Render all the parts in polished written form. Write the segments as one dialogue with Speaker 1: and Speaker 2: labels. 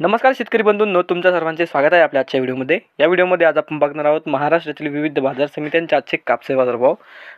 Speaker 1: नमस्कार शेतकरी बंधूंनो, तुमच्या सर्वांचे स्वागत आहे आपल्या आजच्या व्हिडिओमध्ये। या व्हिडिओमध्ये आज आपण बघणार आहोत महाराष्ट्रातील विविध बाजार समित्यांचे आजचे कापसे बाजारभाव।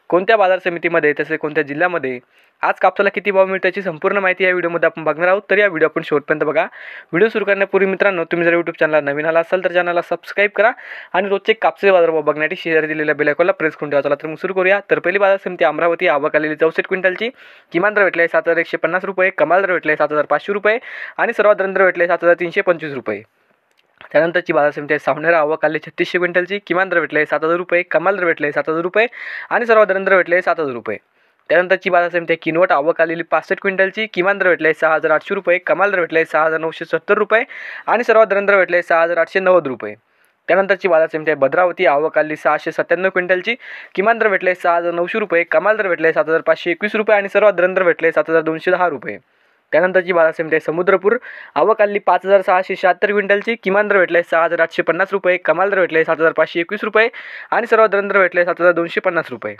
Speaker 1: कोणत्या बाजार समितीमध्ये तसे कोणत्या जिल्ह्यामध्ये आज कापसाला किती भाव मिळतो याची संपूर्ण माहिती या व्हिडिओमध्ये आपण बघणार आहोत। तर या व्हिडिओ आपण शेवटपर्यंत बघा। व्हिडिओ सुरू करण्यापूर्वी मित्रांनो, तुम्ही जर YouTube चॅनलला नवीन आला असाल तर चॅनलला सबस्क्राइब करा आणि रोजचे कापसे बाजारभाव बघण्यासाठी शेजारी दिलेल्या बेल आयकॉनला प्रेस करून ठेवा। चला तर मग सुरू करूया। तर पहिली बाजार समिती अमरावती, आवक आलेली 64 क्विंटलची। किमान दर भेटले 7150 रुपये, कमाल दर भेटले 7500 रुपये आणि सर्वात दर भेटले 7325 रुपये। त्यानंतरची बाजार समिती आहे सावनेर, आवक आली 3600 क्विंटलची। किमान दर भेटले 7000 रुपये, कमाल दर भेटले 7000 रुपये आणि सर्वात दर भेटले 7000 रुपये। त्यानंतरची बाजार समिती आहे किनवट, आवक आलेली 65 क्विंटलची। किमान दर भेटले 6800 रुपये, कमाल दर भेटले 6970 रुपये आणि सर्वात दर भेटले 6890 रुपये। त्यानंतरची बाजार समिती आहे भद्रावती, आवक आली 697 क्विंटलची। किमान दर भेटले 6900 रुपये, कमाल दर भेटले 7521 रुपये आणि सर्वात दर भेटले 7210 रुपये। त्यानंतरची बाजार समिती आहे समुद्रपूर, आवक आली 5676 क्विंटलची। किमान दर भेटले 6850 रुपये, कमाल दर भेटले 7521 रुपये आणि सर्वात दर भेटले 7250 रुपये।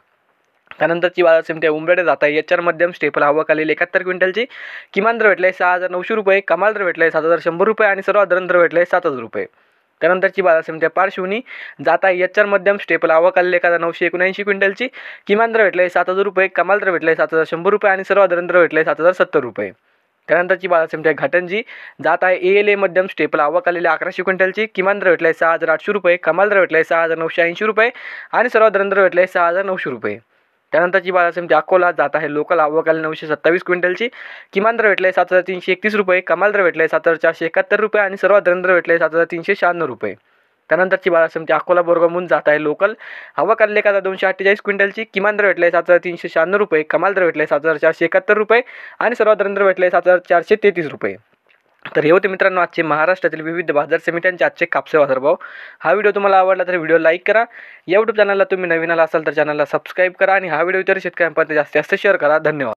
Speaker 1: त्यानंतरची बाजार समिती आहे उमरेड जाता HR मध्यम स्टेपल, आवक आलेली 71 क्विंटलची। किमान दर भेटले 6900 रुपये, कमाल दर भेटले 7100 रुपये आणि सर्वात दर भेटले 7000 रुपये। त्यानंतरची बाजार समिती आहे पारशिवनी जाता HR मध्यम स्टेपल, आवक आलेली 1979 क्विंटलची। किमान दर भेटले 7000 रुपये, कमाल दर भेटले 7100 रुपये आणि सर्वात दर भेटले 7070 रुपये। त्यानंतरची बाजार समिती आहे घाटंजी जात आहे ALA मध्यम स्टेपल, आवक आलेली 1100 क्विंटलची। किमान दर भेटले 6800 रुपये, कमाल दर भेटले 6980 रुपये आणि सर्वात दर भेटले 6900 रुपये। त्यानंतरची बाजार समिती अकोला जात आहे लोकल, आवक आलेली 927 क्विंटलची। किमान दर भेटले 7331 रुपये, कमाल दर भेटले 7471 रुपये आणि सर्वात दर भेटले 7396 रुपये। त्यानंतरची बाजार समिती अकोला बोरगावहून जात आहे लोकल, आवक आलेली 1248 क्विंटलची। किमान दर भेटले 7396 रुपये, कमाल दर भेटले 7471 रुपये आणि सर्वात दर भेटले 7433 रुपये। तर हे होते मित्रांनो आजचे महाराष्ट्रातील विविध बाजार समित्यांचे आजचे कापसे बाजारभाव। हा व्हिडिओ तुम्हाला आवडला तर व्हिडिओ लाईक करा। YouTube चॅनलला तुम्ही नवीन आला असाल तर चॅनलला सबस्क्राइब करा आणि हा व्हिडिओ इतर शेतकऱ्यांपर्यंत जास्तीत जास्त शेअर करा। धन्यवाद।